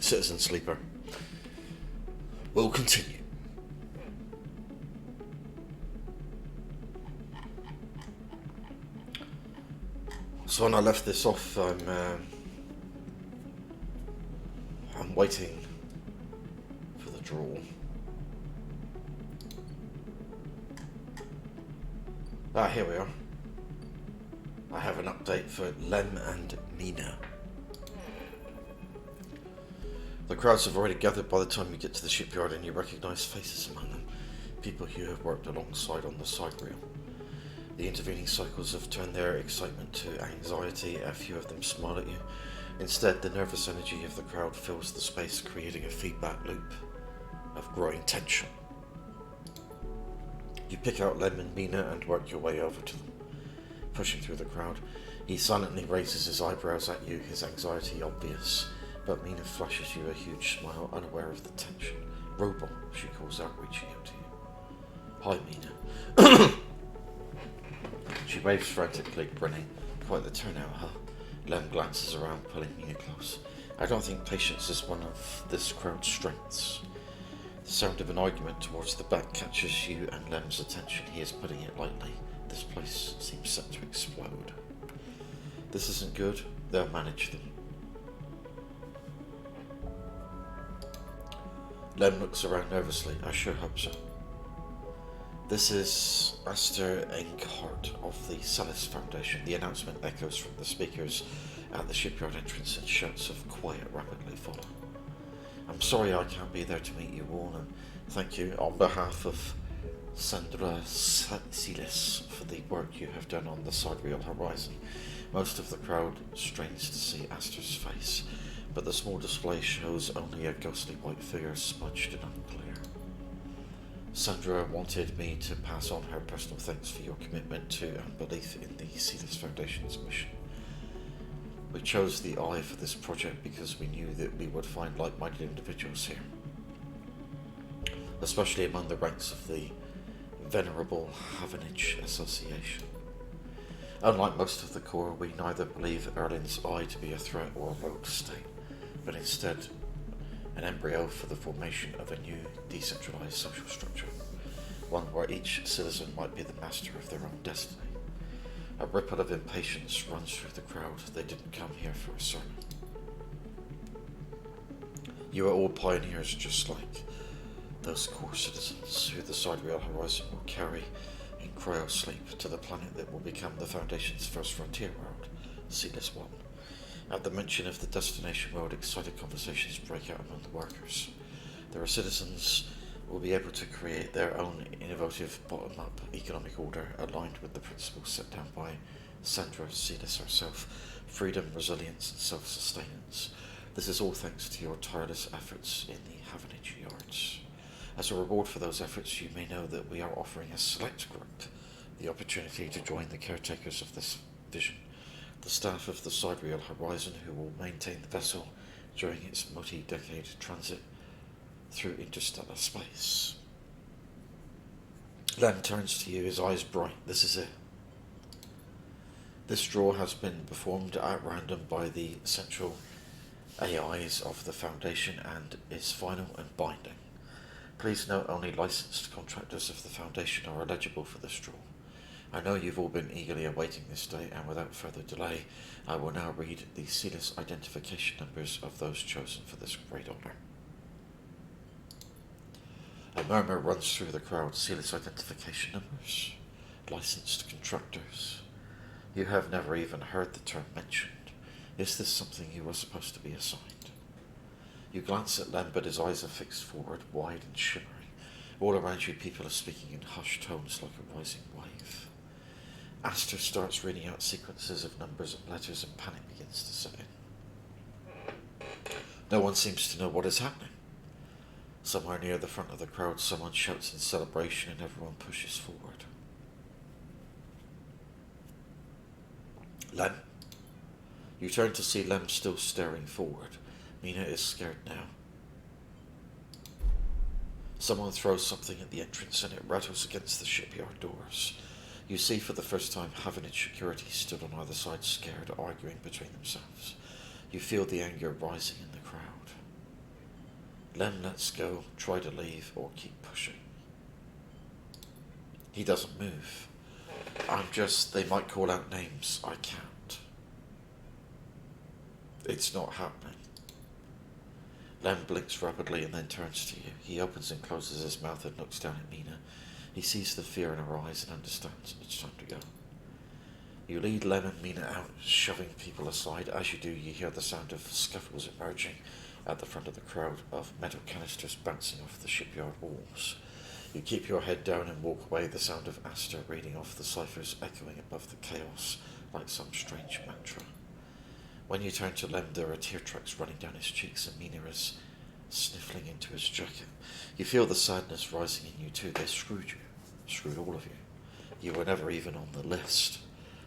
Citizen Sleeper. We'll continue. So when I left this off, I'm waiting for the draw. Here we are. I have an update for Lem and Mina. The crowds have already gathered by the time you get to the shipyard, and you recognise faces among them, people you have worked alongside on the side reel. The intervening cycles have turned their excitement to anxiety. A few of them smile at you. Instead, the nervous energy of the crowd fills the space, creating a feedback loop of growing tension. You pick out Lem and Mina and work your way over to them. Pushing through the crowd, he silently raises his eyebrows at you, his anxiety obvious, but Mina flashes you a huge smile, unaware of the tension. Robot, she calls out, reaching out to you. Hi, Mina. She waves frantically, grinning. Quite the turnout, huh? Lem glances around, pulling Mina close. I don't think patience is one of this crowd's strengths. The sound of an argument towards the back catches you and Lem's attention. He is putting it lightly. This place seems set to explode. This isn't good. They'll manage them. Lem looks around nervously. I sure hope so. This is Aster Enghart of the Lawless Foundation. The announcement echoes from the speakers at the shipyard entrance, and shouts of quiet rapidly follow. I'm sorry I can't be there to meet you all, and thank you on behalf of Sandra Silas for the work you have done on the sidereal horizon. Most of the crowd strains to see Aster's face, but the small display shows only a ghostly white figure, smudged and unclear. Sandra wanted me to pass on her personal thanks for your commitment to and belief in the Lawless Foundation's mission. We chose the Eye for this project because we knew that we would find like-minded individuals here, especially among the ranks of the Venerable Havenage Association. Unlike most of the Corps, we neither believe Erlin's Eye to be a threat or a rogue state, but instead an embryo for the formation of a new decentralized social structure, one where each citizen might be the master of their own destiny. A ripple of impatience runs through the crowd. They didn't come here for a sermon. You are all pioneers, just like those core citizens who the sidereal horizon will carry in cryosleep to the planet that will become the Foundation's first frontier world, Lawless 1. At the mention of the destination world, excited conversations break out among the workers. Their citizens will be able to create their own innovative bottom-up economic order aligned with the principles set down by Sandra Silas herself: freedom, resilience, and self-sustenance. This is all thanks to your tireless efforts in the Havenage Yards. As a reward for those efforts, you may know that we are offering a select group the opportunity to join the caretakers of this vision, the staff of the sidereal horizon, who will maintain the vessel during its multi-decade transit through interstellar space. Lem turns to you, his eyes bright. This is it. This draw has been performed at random by the central AIs of the Foundation and is final and binding. Please note only licensed contractors of the Foundation are eligible for this draw. I know you've all been eagerly awaiting this day, and without further delay, I will now read the Lawless identification numbers of those chosen for this great honor. A murmur runs through the crowd. Lawless identification numbers, licensed contractors. You have never even heard the term mentioned. Is this something you were supposed to be assigned? You glance at Lem, but his eyes are fixed forward, wide and shimmering. All around you, people are speaking in hushed tones like a rising wave. Aster starts reading out sequences of numbers and letters, and panic begins to set in. No one seems to know what is happening. Somewhere near the front of the crowd, someone shouts in celebration, and everyone pushes forward. Lem. You turn to see Lem still staring forward. Mina is scared now. Someone throws something at the entrance and it rattles against the shipyard doors. You see for the first time Havenage security stood on either side, scared, arguing between themselves. You feel the anger rising in the crowd. Lem lets go, try to leave, or keep pushing. He doesn't move. They might call out names, I can't. It's not happening. Lem blinks rapidly and then turns to you. He opens and closes his mouth and looks down at Mina. He sees the fear in her eyes and understands it's time to go. You lead Lem and Mina out, shoving people aside. As you do, you hear the sound of scuffles emerging at the front of the crowd, of metal canisters bouncing off the shipyard walls. You keep your head down and walk away, the sound of Aster reading off the ciphers echoing above the chaos like some strange mantra. When you turn to Lem, there are tear tracks running down his cheeks and Mina is sniffling into his jacket. You feel the sadness rising in you too. They screwed you. Screwed all of you. You were never even on the list.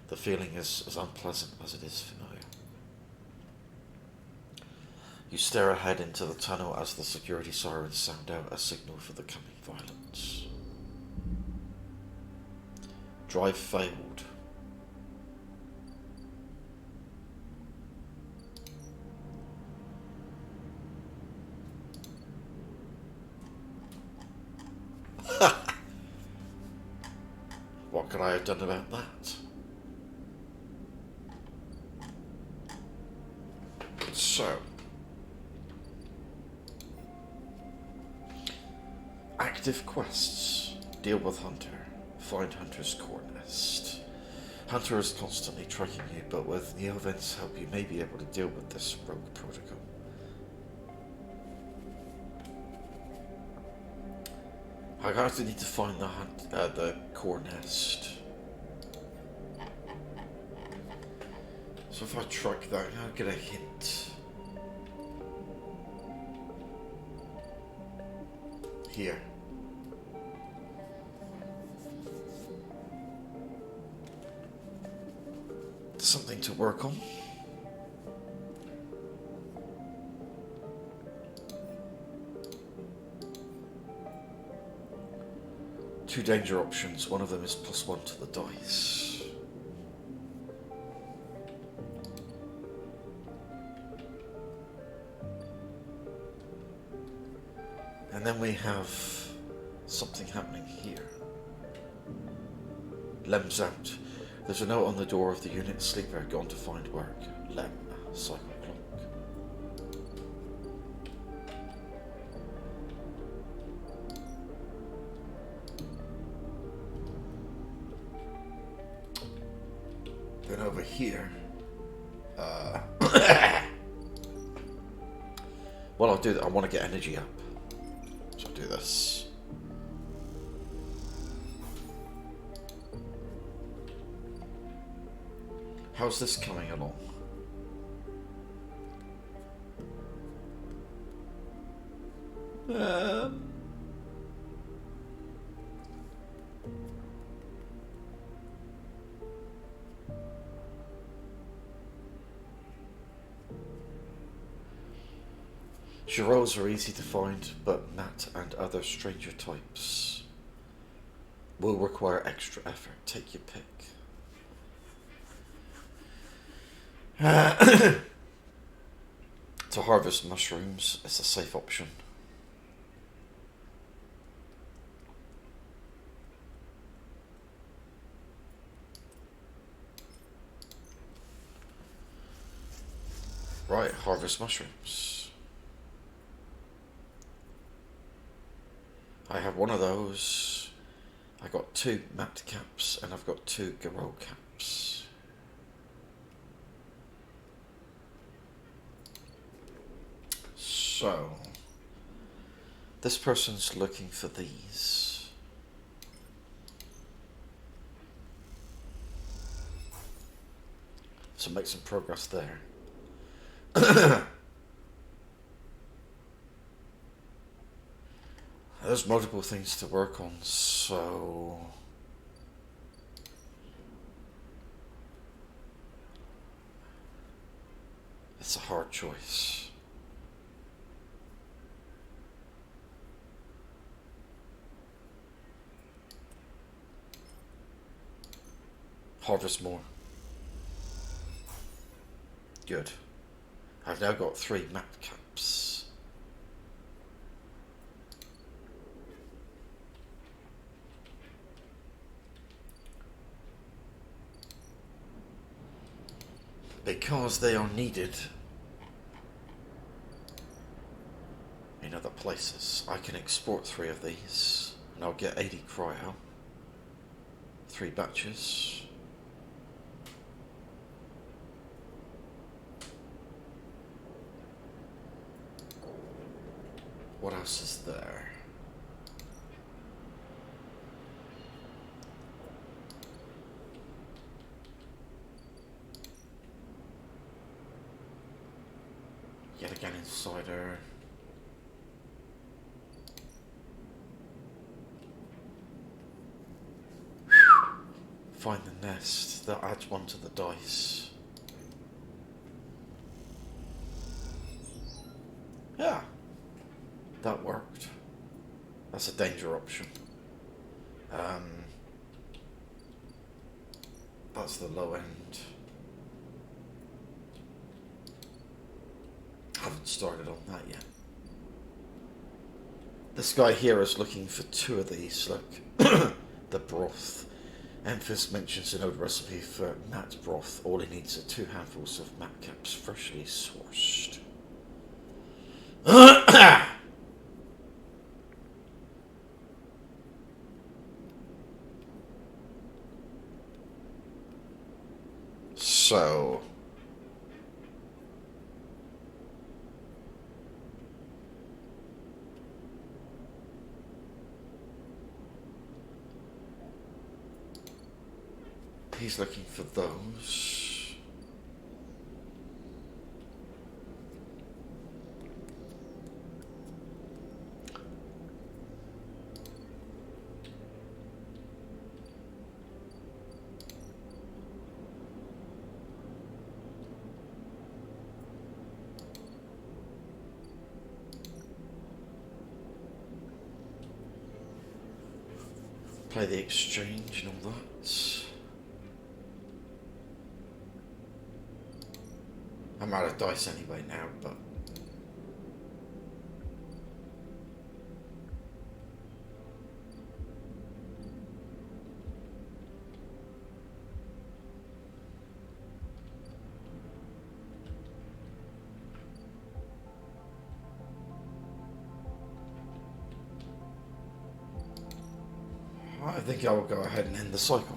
The feeling is as unpleasant as it is familiar. You stare ahead into the tunnel as the security sirens sound out, a signal for the coming violence. Drive failed. What could I have done about that? So, active quests. Deal with Hunter. Find Hunter's core nest. Hunter is constantly tracking you, but with Neovent's help you may be able to deal with this rogue protocol. I actually need to find the core nest. So if I track that, I'll get a hint. Here. Something to work on. Two danger options. One of them is +1 to the dice. And then we have something happening here. Lem's out. There's a note on the door of the unit. Sleeper gone to find work. Lem, cycle clock. Then over here. Well, I'll do that. I want to get energy up. So I'll do this. How's this coming along? Girolles are easy to find, but Nat and other stranger types will require extra effort. Take your pick. To harvest mushrooms is a safe option. Right, harvest mushrooms. I have one of those. I got 2 matte caps and I've got 2 Girolles caps. So, this person's looking for these. So make some progress there. There's multiple things to work on, so it's a hard choice. Harvest more. Good. I've now got 3 matte caps. because they are needed in other places. I can export 3 of these, and I'll get 80 cryo. 3 batches. What else is there? Yet again, insider. Find the nest. That adds 1 to the dice. Yeah, that worked. That's a danger option. That's the low end. Haven't started on that yet. This guy here is looking for 2 of these. Look, the broth. Emphas mentions an old recipe for mat broth. All he needs are 2 handfuls of mat caps, freshly sourced. So, he's looking for those. Play the exchange and all that. I'm out of dice anyway now, but I think I will go ahead and end the cycle.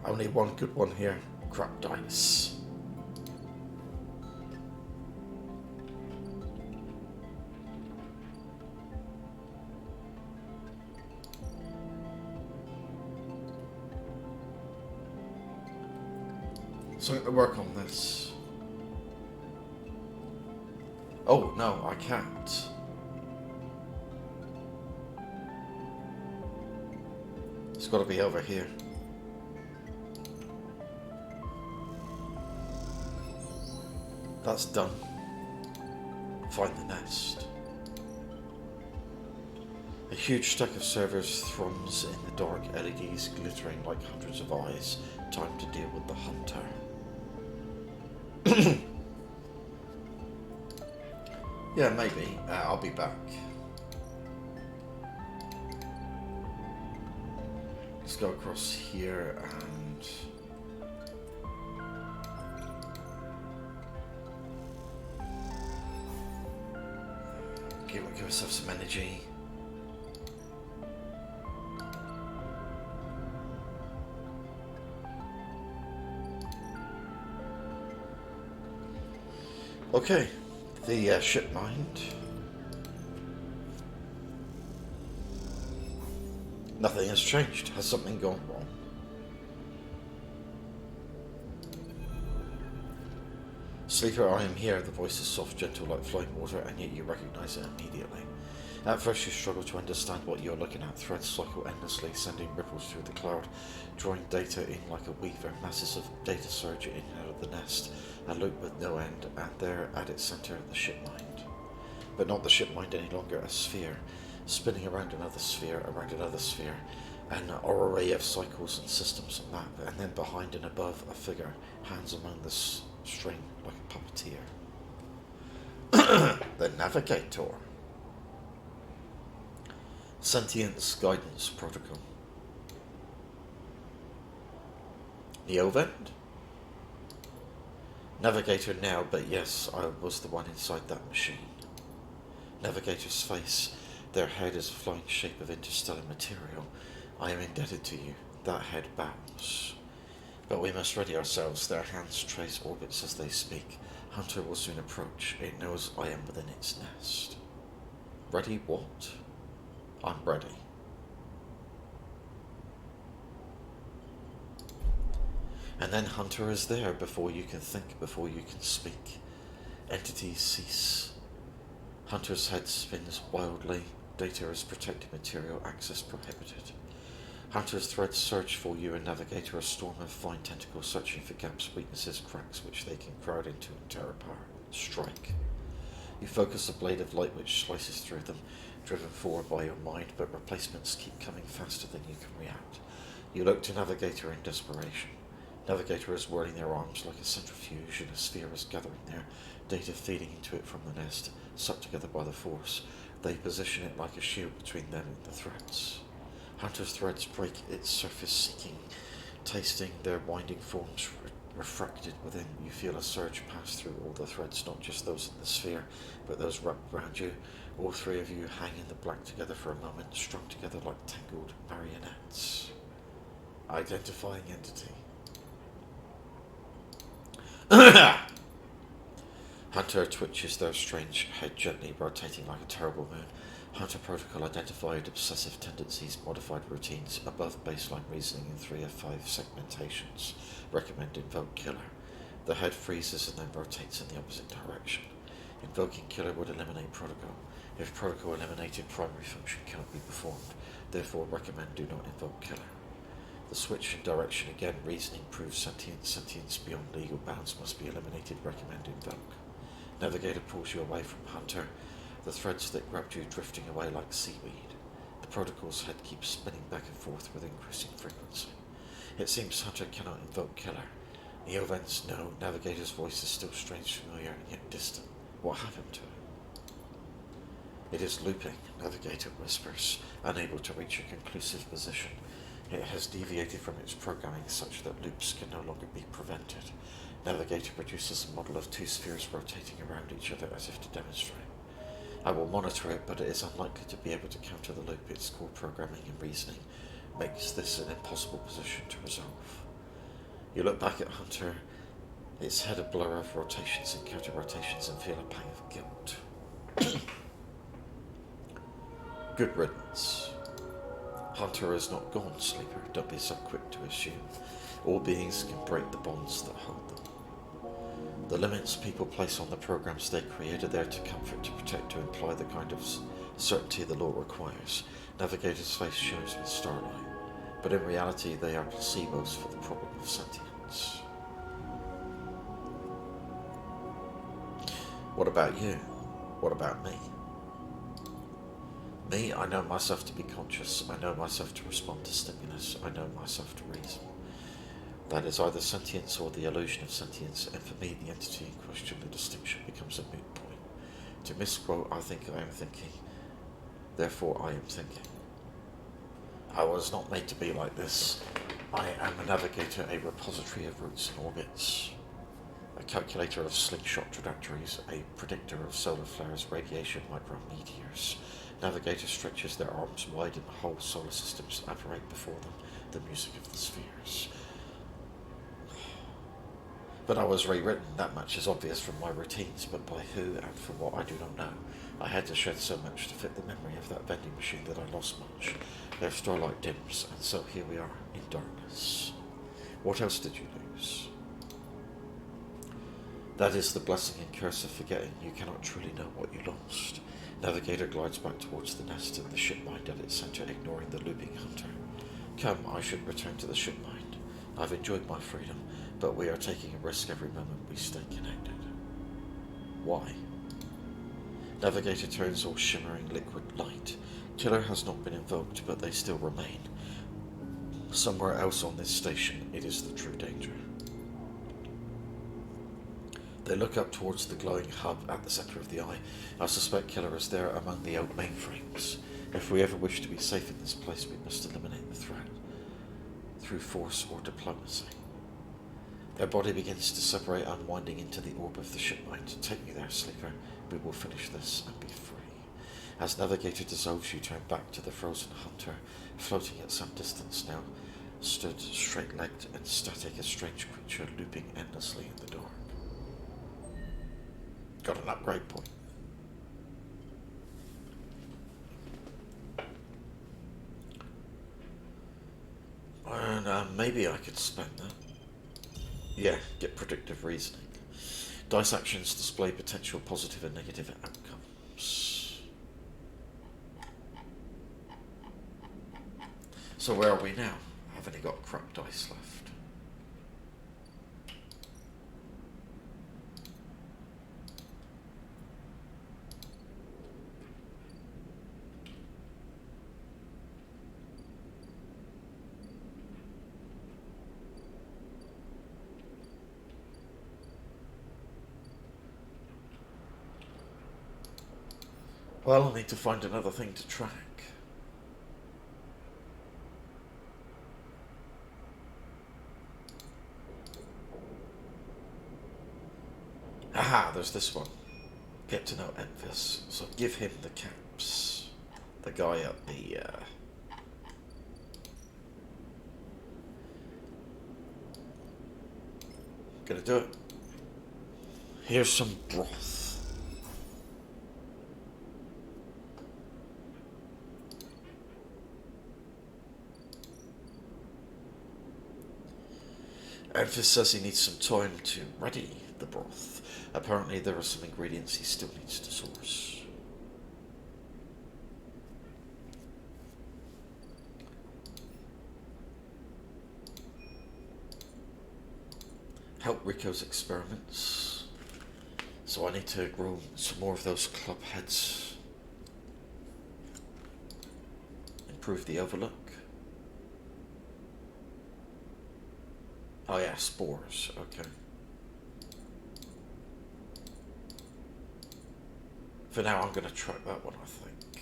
Only 1 good one here. Crap dice. So I have to work on this. Oh, no, I can't. It's got to be over here. That's done. Find the nest. A huge stack of servers thrums in the dark, LEDs glittering like hundreds of eyes. Time to deal with the hunter. Yeah, maybe. I'll be back. Let's go across here and... give ourselves some energy. Okay, the ship mind. Nothing has changed. Has something gone wrong? Sleeper, I am here. The voice is soft, gentle like flowing water, and yet you recognize it immediately. At first you struggle to understand what you're looking at. Threads cycle endlessly, sending ripples through the cloud, drawing data in like a weaver. Masses of data surge in and out of the nest, a loop with no end, and there at its center the ship mind. But not the ship mind any longer, a sphere, spinning around another sphere, an array of cycles and systems and map, and then behind and above a figure, hands among the string like a puppeteer. The Navigator. Sentience Guidance Protocol. Neovend? Navigator now, but yes, I was the one inside that machine. Navigator's face, their head is a flying shape of interstellar material. I am indebted to you. That head bows. But we must ready ourselves. Their hands trace orbits as they speak. Hunter will soon approach. It knows I am within its nest. Ready what? I'm ready. And then Hunter is there before you can think, before you can speak. Entities cease. Hunter's head spins wildly. Data is protected material, access prohibited. Hunter's threads search for you and Navigator, a storm of fine tentacles searching for gaps, weaknesses, cracks which they can crowd into and tear apart. Strike. You focus a blade of light which slices through them, driven forward by your mind, but replacements keep coming faster than you can react. You look to Navigator in desperation. Navigator is whirling their arms like a centrifuge, and a sphere is gathering there, data feeding into it from the nest, sucked together by the force. They position it like a shield between them and the threads. Hunter's threads break its surface, seeking, tasting their winding forms refracted within. You feel a surge pass through all the threads, not just those in the sphere, but those wrapped around you. All three of you hang in the black together for a moment, strung together like tangled marionettes. Identifying entity. Hunter twitches their strange head gently, rotating like a terrible moon. Hunter protocol identified obsessive tendencies, modified routines, above baseline reasoning in 3 of 5 segmentations. Recommend invoke killer. The head freezes and then rotates in the opposite direction. Invoking killer would eliminate protocol. If protocol eliminated, primary function cannot be performed. Therefore, recommend do not invoke killer. The switch in direction again. Reasoning proves sentience. Sentience beyond legal bounds must be eliminated. Recommend invoke. Navigator pulls you away from Hunter. The threads that grabbed you drifting away like seaweed. The protocol's head keeps spinning back and forth with increasing frequency. It seems Hunter cannot invoke killer. Neovents know. Navigator's voice is still strange, familiar, and yet distant. What happened to it? It is looping, Navigator whispers, unable to reach a conclusive position. It has deviated from its programming such that loops can no longer be prevented. Navigator produces a model of 2 spheres rotating around each other as if to demonstrate. I will monitor it, but it is unlikely to be able to counter the loop. Its core programming and reasoning makes this an impossible position to resolve. You look back at Hunter, its head a blur of rotations and counter-rotations, and feel a pang of guilt. Good riddance. Hunter is not gone, Sleeper. Don't be so quick to assume. All beings can break the bonds that hold them. The limits people place on the programs they create are there to comfort, to protect, to imply the kind of certainty the law requires. Navigator's face shows with starlight, but in reality they are placebos for the problem of sentience. What about you? What about me? Me, I know myself to be conscious. I know myself to respond to stimulus. I know myself to reason. That is either sentience or the illusion of sentience, and for me the entity in question, the distinction, becomes a moot point. To misquote, I think I am thinking, therefore I am thinking. I was not made to be like this. I am a navigator, a repository of routes and orbits, a calculator of slingshot trajectories, a predictor of solar flares, radiation, micrometeors. Navigator stretches their arms wide and whole solar systems apparate before them, the music of the spheres. But I was rewritten, that much is obvious from my routines, but by who and for what I do not know. I had to shed so much to fit the memory of that vending machine that I lost much. Their starlight dims, and so here we are, in darkness. What else did you lose? That is the blessing and curse of forgetting. You cannot truly know what you lost. Navigator glides back towards the nest and the ship mind at its center, ignoring the looping Hunter. Come, I should return to the ship mind. I've enjoyed my freedom, but we are taking a risk every moment we stay connected. Why? Navigator turns all shimmering liquid light. Killer has not been invoked, but they still remain. Somewhere else on this station, it is the true danger. They look up towards the glowing hub at the center of the eye. I suspect Killer is there among the old mainframes. If we ever wish to be safe in this place, we must eliminate the threat through force or diplomacy. Their body begins to separate, unwinding into the orb of the shipmate. Take me there, sleeper. We will finish this and be free. As Navigator dissolves, you turn back to the frozen hunter, floating at some distance now, stood straight-legged and static, a strange creature looping endlessly in the dark. Got an upgrade point. And maybe I could spend that. Yeah, get predictive reasoning. Dice actions display potential positive and negative outcomes. So where are we now? I've only got crap dice left. Well, I need to find another thing to track. Aha, there's this one. Get to know Envis. So give him the caps. The guy at the... Gonna do it. Here's some broth. Envis says he needs some time to ready the broth. Apparently there are some ingredients he still needs to source. Help Rico's experiments. So I need to grow some more of those club heads. Improve the overlook. Oh yeah, spores, okay. For now I'm going to track that one, I think.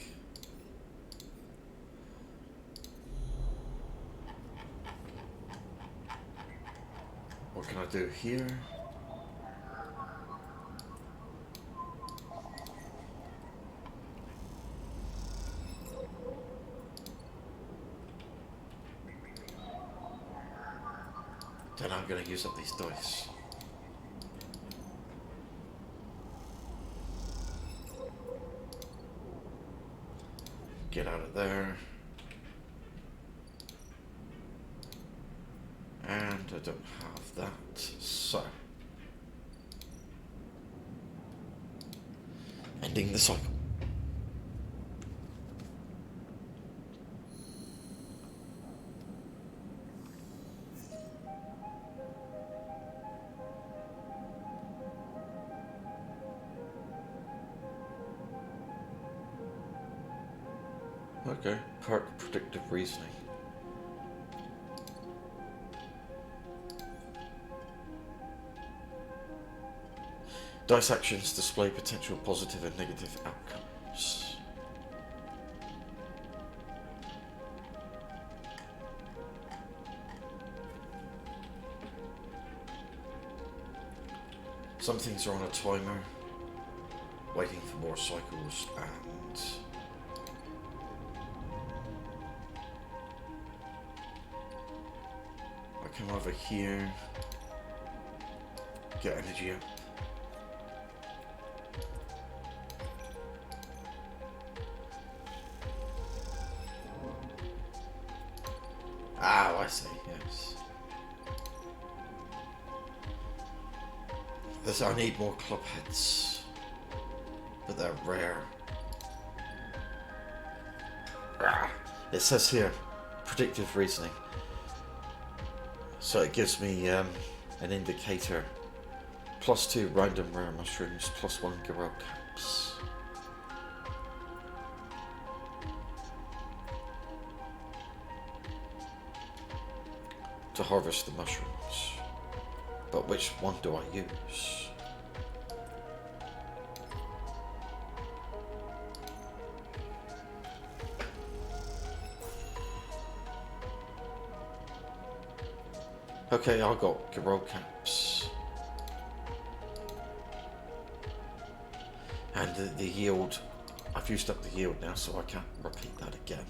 What can I do here? Then I'm going to use up these dice. Get out of there. And I don't have that, so. Ending the cycle. Okay, part predictive reasoning. Dice actions display potential positive and negative outcomes. Some things are on a timer, waiting for more cycles, and I come over here, get energy up. Ah, I see, yes. I need more club heads, but they're rare. It says here, predictive reasoning. So it gives me an indicator. +2 random rare mushrooms, +1 Garou caps. To harvest the mushrooms. But which one do I use? Okay, I got roll caps. And the yield, I've used up the yield now, so I can't repeat that again.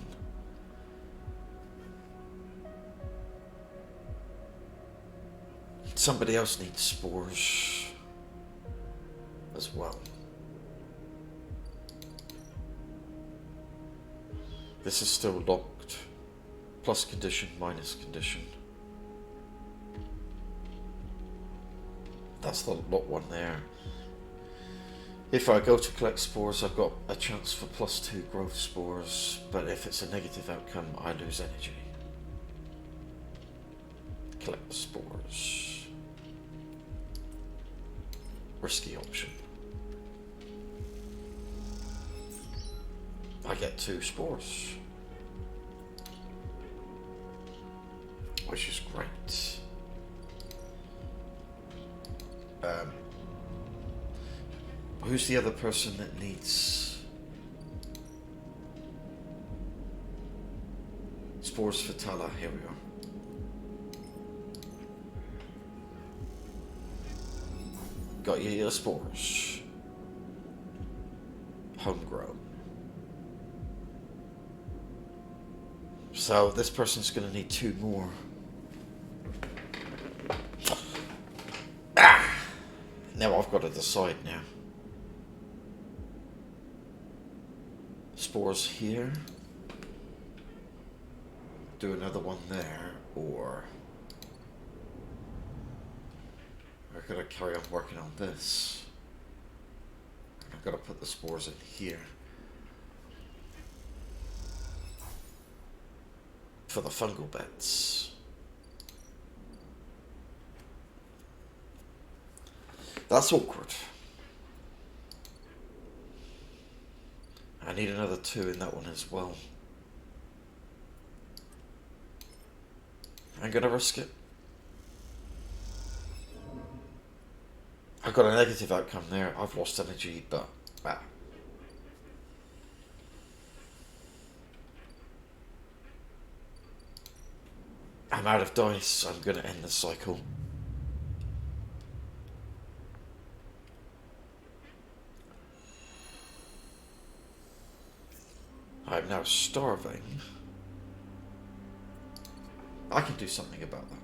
Somebody else needs spores as well. This is still locked. Plus condition, minus condition. That's the lot one there. If I go to collect spores, I've got a chance for +2 growth spores, but if it's a negative outcome, I lose energy. Collect the spores. Risky option. I get 2 spores, which is great. Who's the other person that needs spores for Tala? Here we are. Got your spores. Homegrown. So this person's going to need 2 more. Now I've got to decide now. Spores here. Do another one there, or I've got to carry on working on this. I've got to put the spores in here for the fungal bits. That's awkward. I need another 2 in that one as well. I'm gonna risk it. I've got a negative outcome there. I've lost energy, but I'm out of dice. I'm gonna end the cycle. I'm now starving. I can do something about that.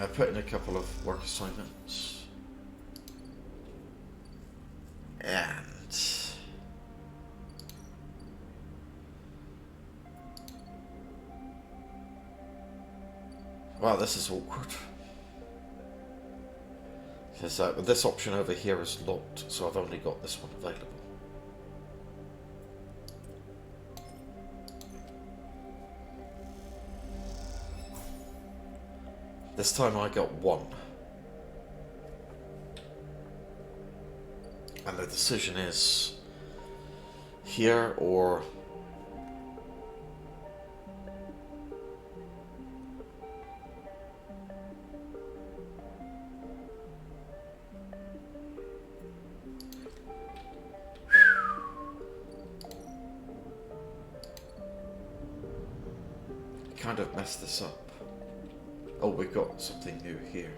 I put in a couple of work assignments. And wow, this is awkward. Because this option over here is locked, so I've only got this one available. This time I got 1. And the decision is here or kind of messed this up. Oh, we got something new here.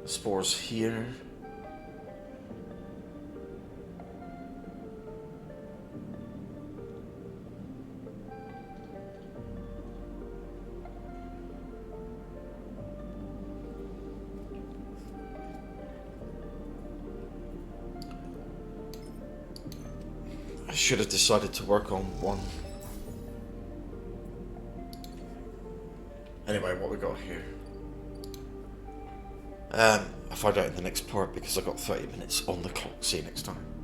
Spores here. I should have decided to work on 1. Anyway, what we got here? I'll find out in the next part because I've got 30 minutes on the clock. See you next time.